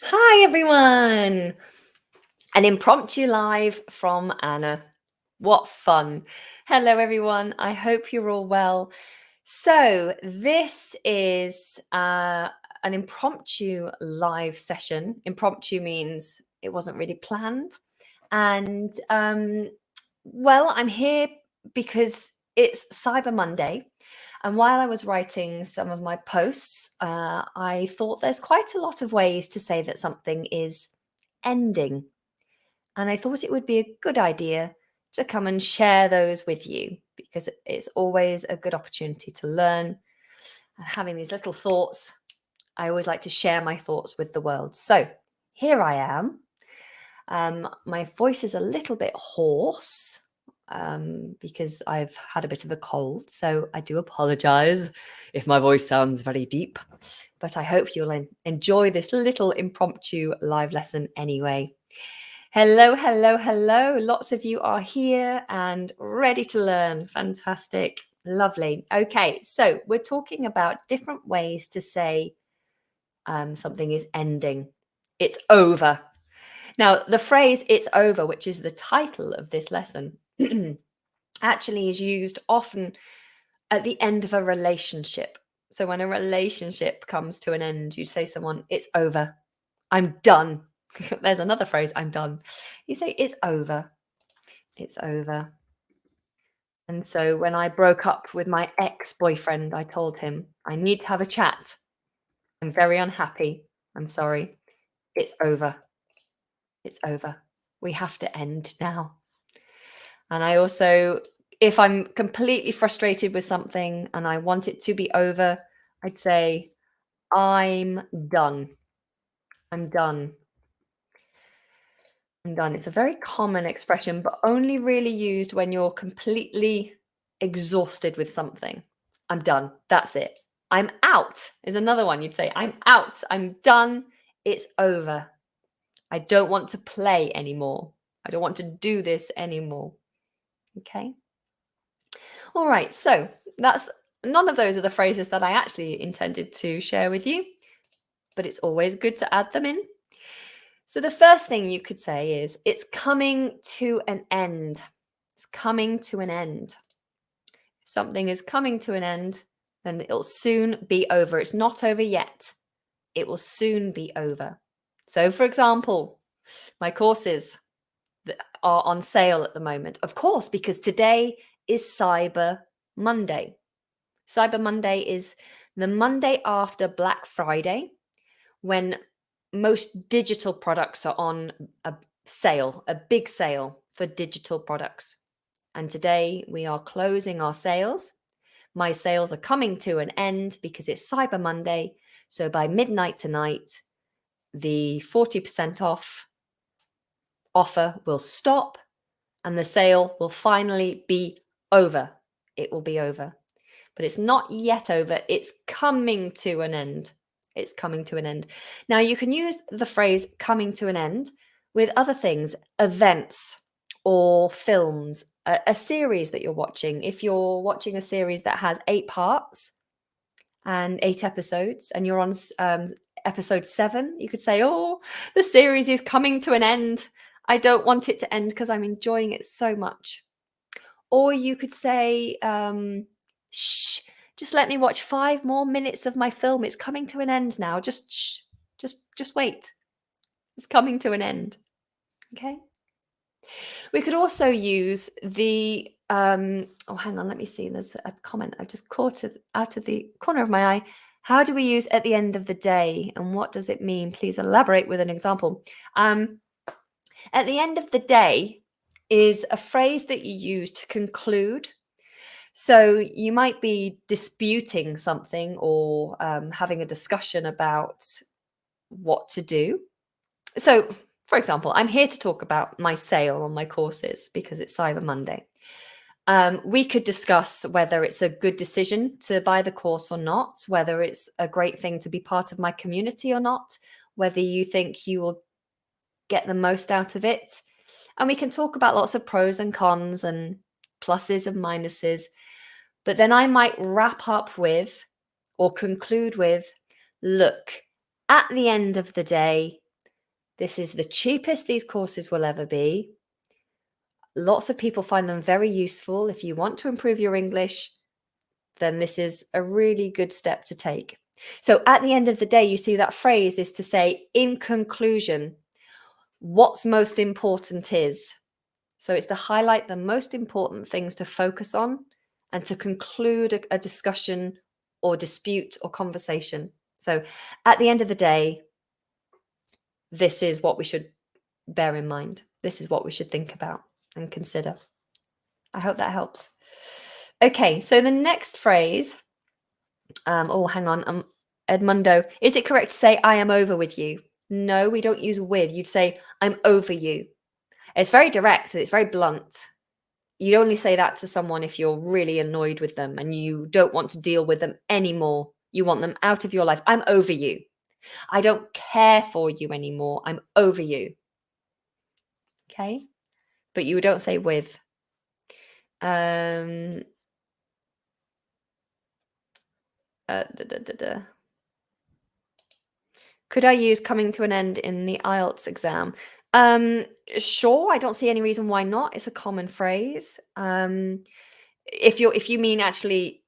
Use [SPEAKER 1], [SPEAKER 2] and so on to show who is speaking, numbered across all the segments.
[SPEAKER 1] Hi, everyone. An impromptu live from Anna. What fun. Hello, everyone. I hope you're all well. So, this is an impromptu live session. Impromptu means it wasn't really planned. And, well, I'm here because it's Cyber Monday. And while I was writing some of my posts, I thought there's quite a lot of ways to say that something is ending. And I thought it would be a good idea to come and share those with you because it's always a good opportunity to learn. And having these little thoughts, I always like to share my thoughts with the world. So here I am. My voice is a little bit hoarse because I've had a bit of a cold. So I do apologize if my voice sounds very deep, but I hope you'll enjoy this little impromptu live lesson anyway. Hello, hello, hello. Lots of you are here and ready to learn. Fantastic. Lovely. Okay, so we're talking about different ways to say something is ending. It's over. Now, the phrase "it's over," which is the title of this lesson, actually is used often at the end of a relationship. So when a relationship comes to an end, you say to someone, "It's over. I'm done." There's another phrase, "I'm done." You say, "It's over. It's over." And so when I broke up with my ex-boyfriend, I told him, "I need to have a chat. I'm very unhappy. I'm sorry. It's over. It's over. We have to end now." And I also, if I'm completely frustrated with something and I want it to be over, I'd say, "I'm done. I'm done. I'm done." It's a very common expression, but only really used when you're completely exhausted with something. "I'm done. That's it." "I'm out" is another one you'd say. "I'm out. I'm done. It's over. I don't want to play anymore. I don't want to do this anymore." Okay. All right. So that's none of those are the phrases that I actually intended to share with you, but it's always good to add them in. So the first thing you could say is, "It's coming to an end." It's coming to an end. If something is coming to an end, then it'll soon be over. It's not over yet. It will soon be over. So, for example, my courses that are on sale at the moment, of course, because today is Cyber Monday. Cyber Monday is the Monday after Black Friday, when most digital products are on a sale, a big sale for digital products. And today we are closing our sales. My sales are coming to an end because it's Cyber Monday. So by midnight tonight, the 40% off offer will stop and the sale will finally be over. It will be over. But it's not yet over. It's coming to an end. It's coming to an end. Now, you can use the phrase "coming to an end" with other things, events or films, a series that you're watching. If you're watching a series that has 8 parts and 8 episodes and you're on episode 7, you could say, "Oh, the series is coming to an end. I don't want it to end because I'm enjoying it so much." Or you could say, "Shh, just let me watch 5 more minutes of my film. It's coming to an end now. Just shh, just wait. It's coming to an end." Okay? We could also use the oh, hang on, let me see. There's a comment I've just caught it out of the corner of my eye. "How do we use 'at the end of the day' and what does it mean? Please elaborate with an example." At the end of the day is a phrase that you use to conclude. So you might be disputing something or having a discussion about what to do. So, for example, I'm here to talk about my sale on my courses because it's Cyber Monday. We could discuss whether it's a good decision to buy the course or not, whether it's a great thing to be part of my community or not, whether you think you will get the most out of it. And we can talk about lots of pros and cons and pluses and minuses. But then I might wrap up with or conclude with, "Look, at the end of the day, This is the cheapest these courses will ever be. Lots of people find them very useful. If you want to improve your English, then this is a really good step to take. So at the end of the day, you see that phrase is to say, in conclusion, what's most important is. So it's to highlight the most important things to focus on and to conclude a discussion or dispute or conversation. So at the end of the day, this is what we should bear in mind. This is what we should think about and consider. I hope that helps. Okay, so the next phrase, oh, hang on, Edmundo, is it correct to say I am over with you? No, we don't use with. You'd say I'm over you. It's very direct. It's very blunt. You'd only say that to someone if you're really annoyed with them and you don't want to deal with them anymore. You want them out of your life. I'm over you. I don't care for you anymore. I'm over you. Okay? But you don't say with. Could I use coming to an end in the IELTS exam? Sure, I don't see any reason why not. It's a common phrase. If you mean actually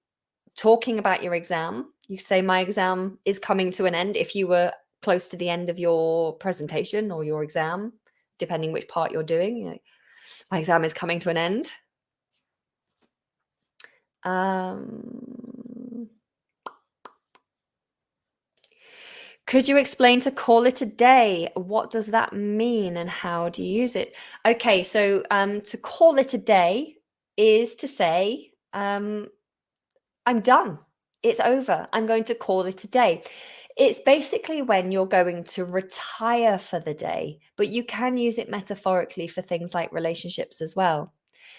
[SPEAKER 1] talking about your exam, you say my exam is coming to an end if you were close to the end of your presentation or your exam, depending which part you're doing. You know, my exam is coming to an end. Could you explain to call it a day? What does that mean and how do you use it? Okay, so to call it a day is to say, I'm done. It's over. I'm going to call it a day. It's basically when you're going to retire for the day, but you can use it metaphorically for things like relationships as well.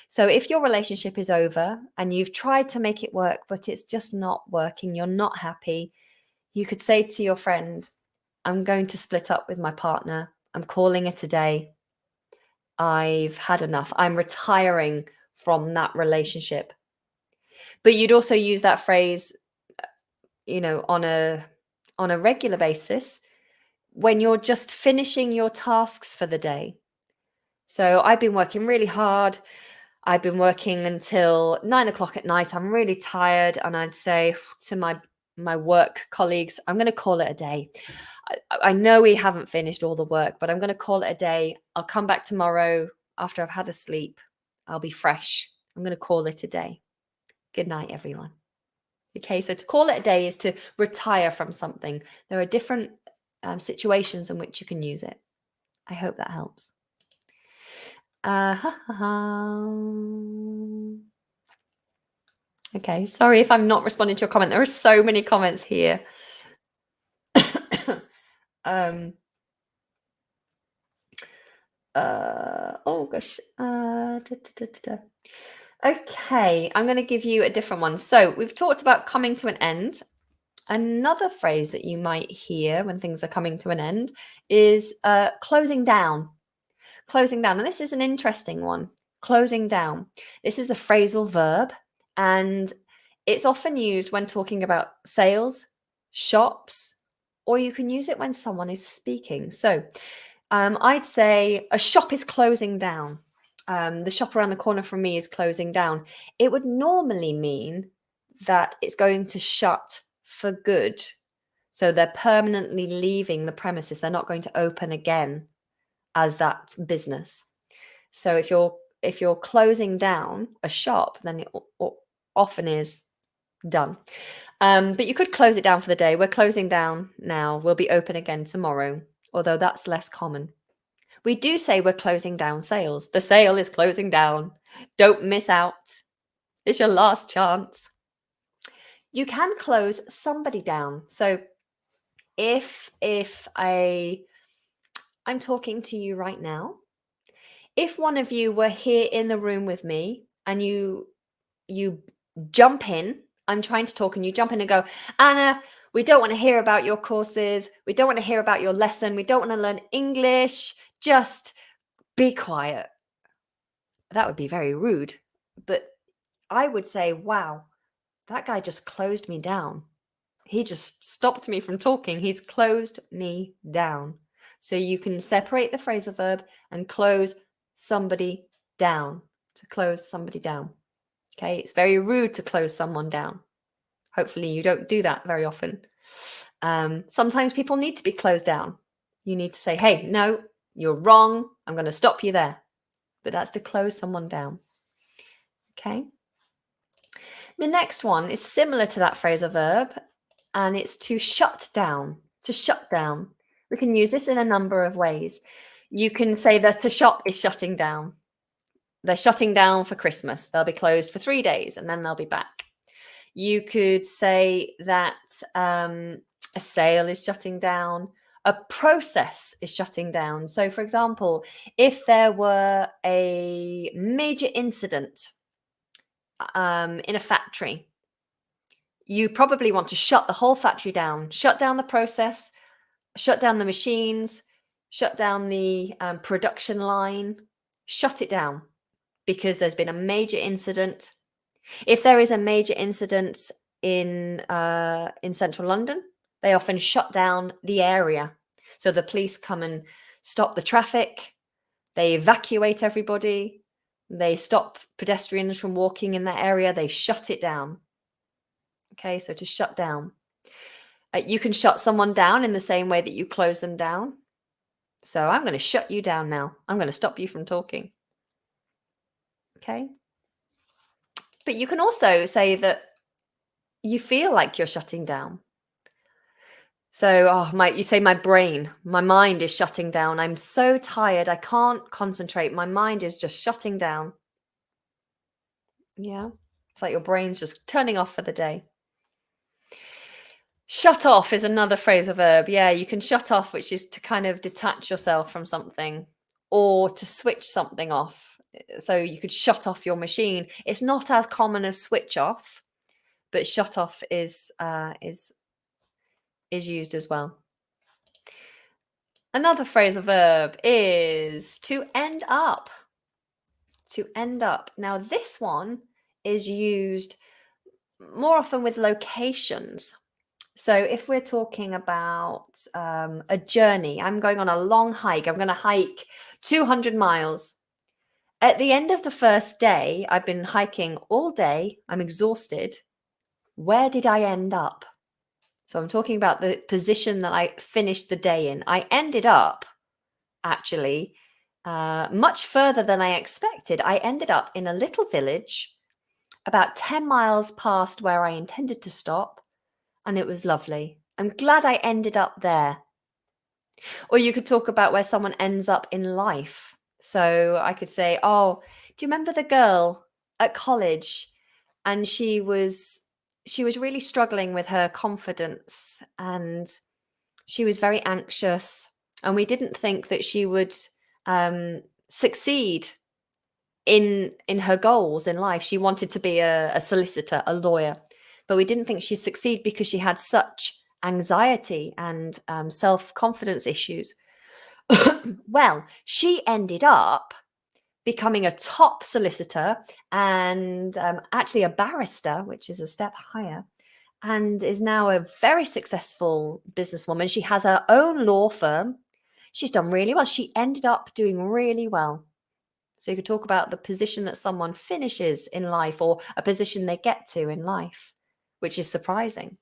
[SPEAKER 1] So if your relationship is over and you've tried to make it work, but it's just not working, you're not happy, you could say to your friend, I'm going to split up with my partner. I'm calling it a day. I've had enough. I'm retiring from that relationship. But you'd also use that phrase, you know, on a regular basis when you're just finishing your tasks for the day. So I've been working really hard. I've been working until 9 o'clock at night. I'm really tired. And I'd say to my work colleagues, I'm going to call it a day. I know we haven't finished all the work, but I'm going to call it a day. I'll come back tomorrow after I've had a sleep. I'll be fresh. I'm going to call it a day. Good night, everyone. Okay, so to call it a day is to retire from something. There are different situations in which you can use it. I hope that helps. Okay, sorry if I'm not responding to your comment. There are so many comments here. Oh gosh. Okay, I'm going to give you a different one. So we've talked about coming to an end. Another phrase that you might hear when things are coming to an end is closing down. Closing down. And this is an interesting one. Closing down. This is a phrasal verb, and it's often used when talking about sales, shops, or you can use it when someone is speaking. So I'd say a shop is closing down. The shop around the corner from me is closing down. It would normally mean that it's going to shut for good. So they're permanently leaving the premises. They're not going to open again as that business. So if you're closing down a shop, then it often is done. But you could close it down for the day. We're closing down now. We'll be open again tomorrow, although that's less common. We do say we're closing down sales. The sale is closing down. Don't miss out. It's your last chance. You can close somebody down. So if I'm talking to you right now, if one of you were here in the room with me and you jump in, I'm trying to talk and you jump in and go, Anna, we don't want to hear about your courses. We don't want to hear about your lesson. We don't want to learn English. Just be quiet. That would be very rude. But I would say, wow, that guy just closed me down. He just stopped me from talking. He's closed me down. So you can separate the phrasal verb and close somebody down, to close somebody down. Okay, it's very rude to close someone down. Hopefully you don't do that very often. Sometimes people need to be closed down. You need to say, hey, no, you're wrong. I'm going to stop you there. But that's to close someone down. Okay. The next one is similar to that phrasal verb, and it's to shut down. To shut down. We can use this in a number of ways. You can say that a shop is shutting down. They're shutting down for Christmas. They'll be closed for 3 days and then they'll be back. You could say that a sale is shutting down. A process is shutting down. So, for example, if there were a major incident in a factory, you probably want to shut the whole factory down, shut down the process, shut down the machines, shut down the production line, shut it down because there's been a major incident. If there is a major incident in central London, they often shut down the area. So the police come and stop the traffic, they evacuate everybody, they stop pedestrians from walking in that area, they shut it down. Okay, so to shut down. You can shut someone down in the same way that you close them down. So I'm going to shut you down now. I'm going to stop you from talking. Okay. But you can also say that you feel like you're shutting down. So, you say my brain, my mind is shutting down. I'm so tired. I can't concentrate. My mind is just shutting down. Yeah. It's like your brain's just turning off for the day. Shut off is another phrasal verb. Yeah, you can shut off, which is to kind of detach yourself from something or to switch something off. So you could shut off your machine. It's not as common as switch off, but shut off is used as well. Another phrasal verb is to end up. To end up. Now, this one is used more often with locations. So if we're talking about a journey, I'm going on a long hike. I'm going to hike 200 miles. At the end of the first day, I've been hiking all day. I'm exhausted. Where did I end up? So I'm talking about the position that I finished the day in. I ended up, actually, much further than I expected. I ended up in a little village about 10 miles past where I intended to stop, and it was lovely. I'm glad I ended up there. Or you could talk about where someone ends up in life. So I could say, oh, do you remember the girl at college? And she was really struggling with her confidence and she was very anxious. And we didn't think that she would succeed in her goals in life. She wanted to be a solicitor, a lawyer, but we didn't think she'd succeed because she had such anxiety and self-confidence issues. Well, she ended up becoming a top solicitor and actually a barrister, which is a step higher, and is now a very successful businesswoman. She has her own law firm. She's done really well. She ended up doing really well. So you could talk about the position that someone finishes in life or a position they get to in life, which is surprising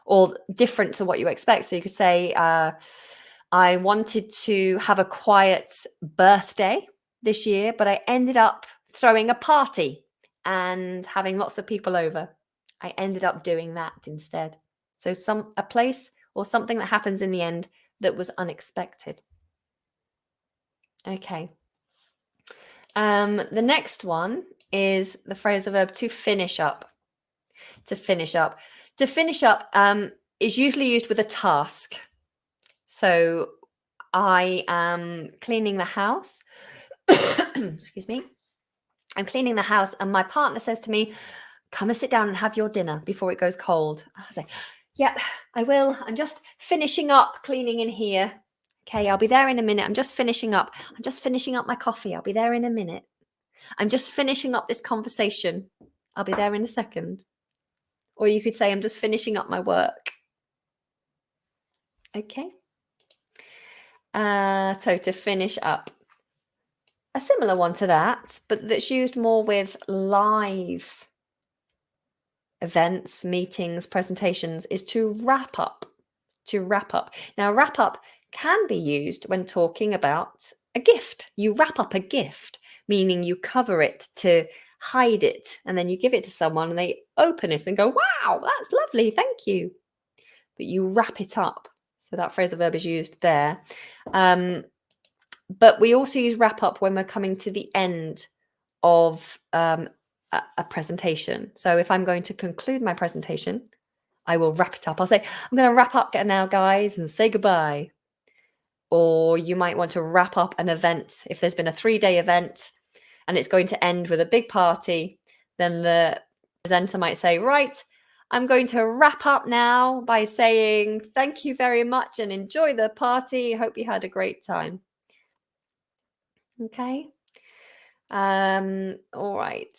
[SPEAKER 1] or different to what you expect. So you could say, I wanted to have a quiet birthday this year, but I ended up throwing a party and having lots of people over. I ended up doing that instead. So a place or something that happens in the end that was unexpected. Okay. The next one is the phrasal verb to finish up. To finish up. To finish up is usually used with a task. So I am cleaning the house. Excuse me. I'm cleaning the house and my partner says to me, come and sit down and have your dinner before it goes cold. I say, yeah, I will. I'm just finishing up cleaning in here. Okay, I'll be there in a minute. I'm just finishing up. I'm just finishing up my coffee. I'll be there in a minute. I'm just finishing up this conversation. I'll be there in a second. Or you could say, I'm just finishing up my work. Okay. So to finish up. A similar one to that, but that's used more with live events, meetings, presentations, is to wrap up. To wrap up. Now, wrap up can be used when talking about a gift. You wrap up a gift, meaning you cover it to hide it, and then you give it to someone and they open it and go, wow, that's lovely, thank you. But you wrap it up. So that phrasal verb is used there. But we also use wrap up when we're coming to the end of a presentation. So if I'm going to conclude my presentation, I will wrap it up. I'll say, I'm going to wrap up now, guys, and say goodbye. Or you might want to wrap up an event. If there's been a 3-day event and it's going to end with a big party, then the presenter might say, right, I'm going to wrap up now by saying thank you very much and enjoy the party. Hope you had a great time. Okay. All right.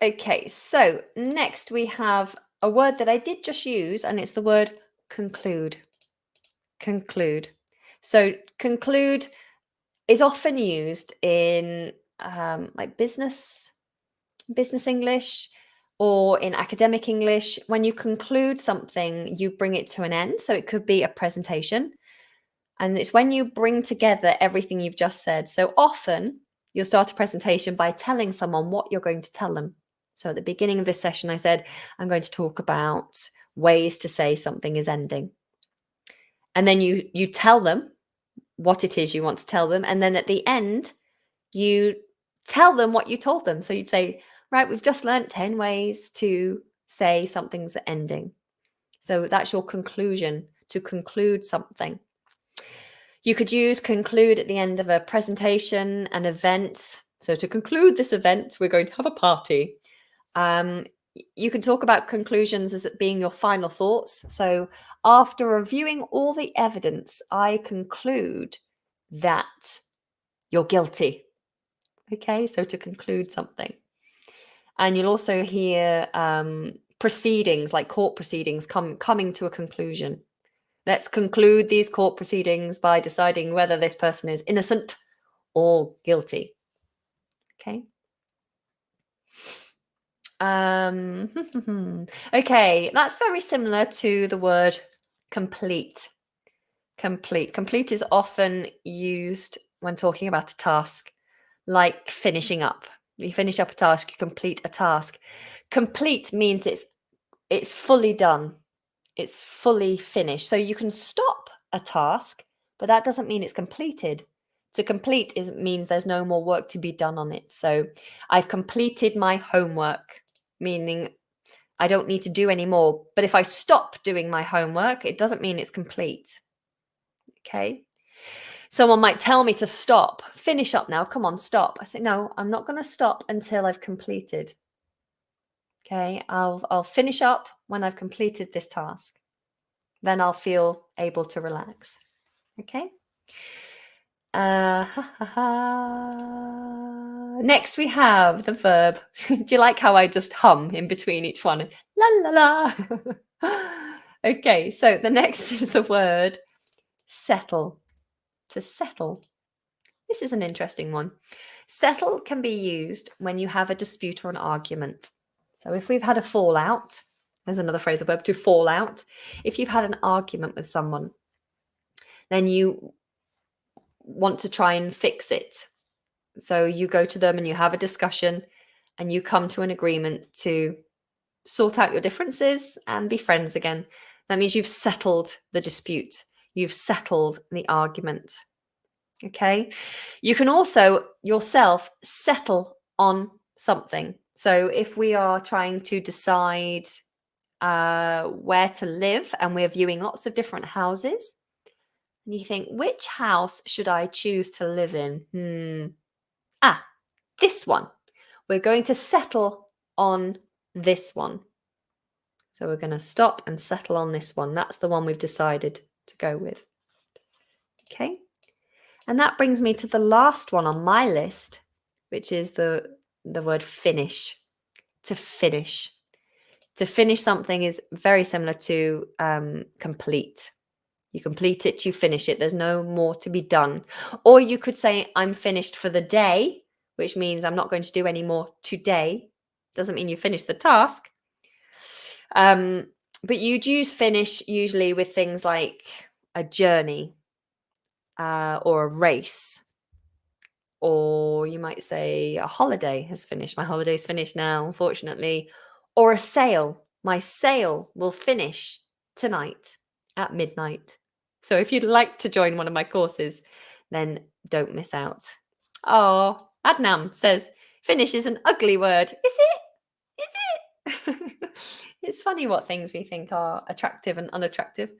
[SPEAKER 1] Okay, so next we have a word that I did just use, and it's the word conclude. Conclude. So conclude is often used in like business English, or in academic English. When you conclude something, you bring it to an end. So it could be a presentation. And it's when you bring together everything you've just said. So often you'll start a presentation by telling someone what you're going to tell them. So at the beginning of this session, I said, I'm going to talk about ways to say something is ending. And then you tell them what it is you want to tell them. And then at the end, you tell them what you told them. So you'd say, right, we've just learnt 10 ways to say something's ending. So that's your conclusion, to conclude something. You could use conclude at the end of a presentation, an event. So to conclude this event, we're going to have a party. You can talk about conclusions as it being your final thoughts. So after reviewing all the evidence, I conclude that you're guilty. Okay, so to conclude something. And you'll also hear proceedings, like court proceedings, coming to a conclusion. Let's conclude these court proceedings by deciding whether this person is innocent or guilty. Okay. Okay, that's very similar to the word complete. Complete. Complete is often used when talking about a task, like finishing up. You finish up a task, you complete a task. Complete means it's fully done. It's fully finished. So you can stop a task, but that doesn't mean it's completed. To complete means there's no more work to be done on it. So I've completed my homework, meaning I don't need to do any more. But if I stop doing my homework, it doesn't mean it's complete. Okay. Someone might tell me to stop, finish up now. Come on, stop. I say, no, I'm not going to stop until I've completed. Okay. I'll finish up when I've completed this task. Then I'll feel able to relax. Okay. Next we have the verb. Do you like how I just hum in between each one? La la la. Okay, so the next is the word settle. To settle. This is an interesting one. Settle can be used when you have a dispute or an argument. So if we've had a fallout, there's another phrasal verb, to fall out. If you've had an argument with someone, then you want to try and fix it. So you go to them and you have a discussion and you come to an agreement to sort out your differences and be friends again. That means you've settled the dispute. You've settled the argument. Okay. You can also yourself settle on something. So if we are trying to decide where to live and we're viewing lots of different houses, and you think, which house should I choose to live in? This one. We're going to settle on this one. So we're going to stop and settle on this one. That's the one we've decided to go with. Okay. And that brings me to the last one on my list, which is the word finish. To finish. To finish something is very similar to complete. You complete it, you finish it. There's no more to be done. Or you could say, I'm finished for the day, which means I'm not going to do any more today. Doesn't mean you finish the task. But you'd use finish usually with things like a journey or a race. Or you might say a holiday has finished. My holiday's finished now, unfortunately. Or a sale. My sale will finish tonight at midnight. So if you'd like to join one of my courses, then don't miss out. Oh, Adnam says, finish is an ugly word. Is it? Is it? It's funny what things we think are attractive and unattractive.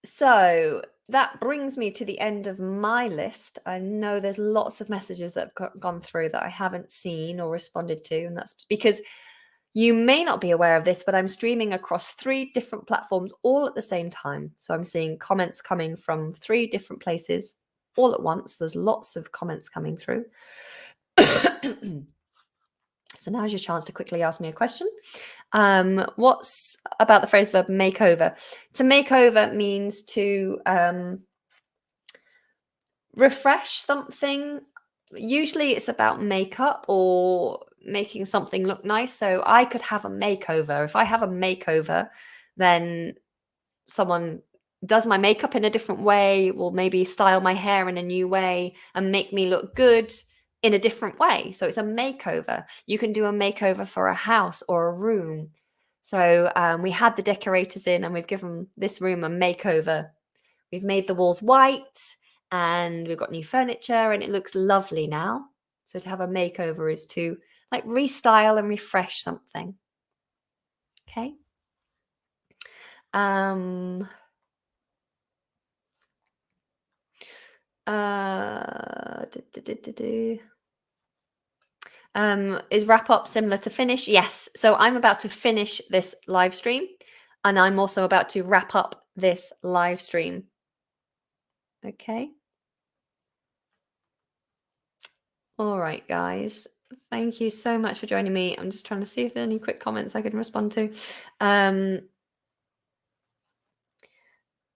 [SPEAKER 1] So that brings me to the end of my list. I know there's lots of messages that have gone through that I haven't seen or responded to, and that's because you may not be aware of this, but I'm streaming across 3 different platforms all at the same time. So I'm seeing comments coming from 3 different places all at once. There's lots of comments coming through. So now's your chance to quickly ask me a question. What's about the phrase verb makeover? To make over means to refresh something. Usually it's about makeup or making something look nice. So I could have a makeover. If I have a makeover, then someone does my makeup in a different way, will maybe style my hair in a new way and make me look good in a different way. So it's a makeover. You can do a makeover for a house or a room. So we had the decorators in and we've given this room a makeover. We've made the walls white and we've got new furniture and it looks lovely now. So to have a makeover is to like restyle and refresh something. Okay. Is wrap up similar to finish? Yes. So I'm about to finish this live stream and I'm also about to wrap up this live stream. Okay. All right, guys. Thank you so much for joining me. I'm just trying to see if there are any quick comments I can respond to.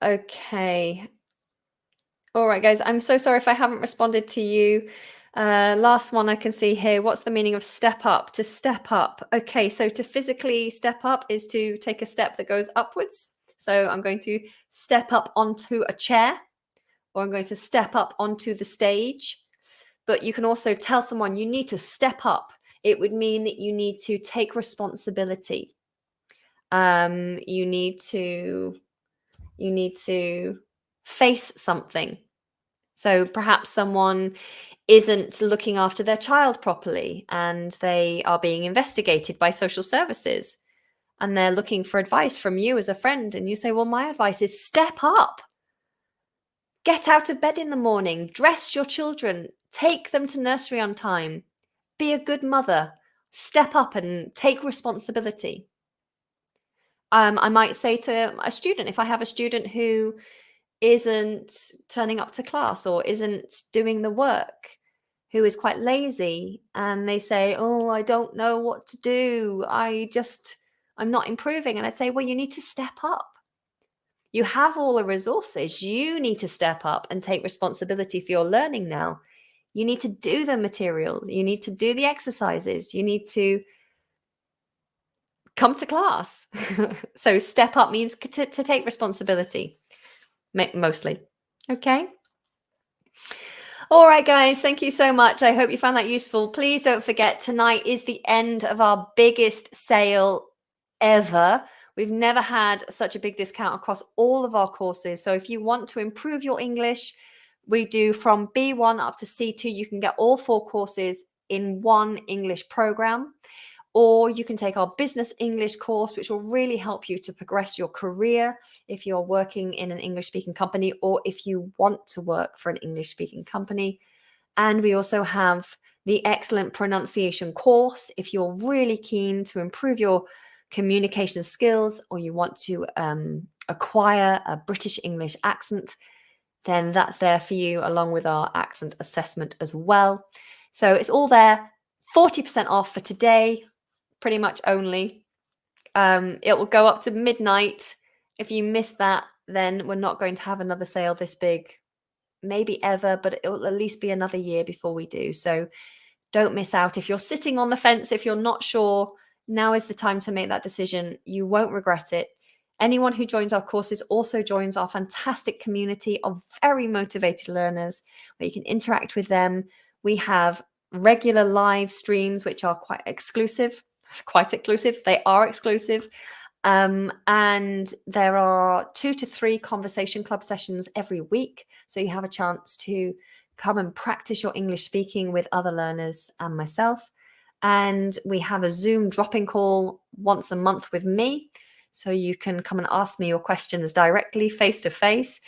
[SPEAKER 1] Okay. All right, guys. I'm so sorry if I haven't responded to you. Last one I can see here. What's the meaning of step up? To step up. Okay, so to physically step up is to take a step that goes upwards. So I'm going to step up onto a chair or I'm going to step up onto the stage. But you can also tell someone you need to step up. It would mean that you need to take responsibility. You need to face something. So perhaps someone isn't looking after their child properly and they are being investigated by social services and they're looking for advice from you as a friend. And you say, well, my advice is step up. Get out of bed in the morning, dress your children, take them to nursery on time, be a good mother, step up and take responsibility. I might say to a student, if I have a student who isn't turning up to class or isn't doing the work, who is quite lazy, and they say, oh, I don't know what to do. I'm not improving. And I'd say, well, you need to step up. You have all the resources. You need to step up and take responsibility for your learning now. You need to do the materials. You need to do the exercises. You need to come to class. So step up means to take responsibility, mostly. Okay. All right, guys, thank you so much. I hope you found that useful. Please don't forget, tonight is the end of our biggest sale ever. We've never had such a big discount across all of our courses. So if you want to improve your English, we do from B1 up to C2. You can get all 4 courses in one English program. Or you can take our business English course, which will really help you to progress your career if you're working in an English speaking company or if you want to work for an English speaking company. And we also have the excellent pronunciation course if you're really keen to improve your communication skills or you want to acquire a British English accent, then that's there for you along with our accent assessment as well. So it's all there, 40% off for today. Pretty much only. It will go up to midnight If you miss that, then we're not going to have another sale this big, maybe ever, but it will at least be another year before we do. So don't miss out. If you're sitting on the fence, if you're not sure, now is the time to make that decision. You won't regret it. Anyone who joins our courses also joins our fantastic community of very motivated learners where you can interact with them. We have regular live streams, which are quite exclusive. They are exclusive. And there are 2 to 3 conversation club sessions every week. So you have a chance to come and practice your English speaking with other learners and myself. And we have a Zoom drop-in call once a month with me. So you can come and ask me your questions directly, face to face.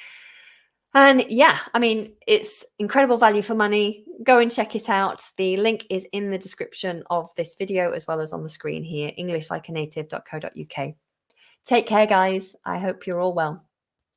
[SPEAKER 1] And yeah, I mean, it's incredible value for money. Go and check it out. The link is in the description of this video as well as on the screen here, englishlikeanative.co.uk. Take care, guys. I hope you're all well.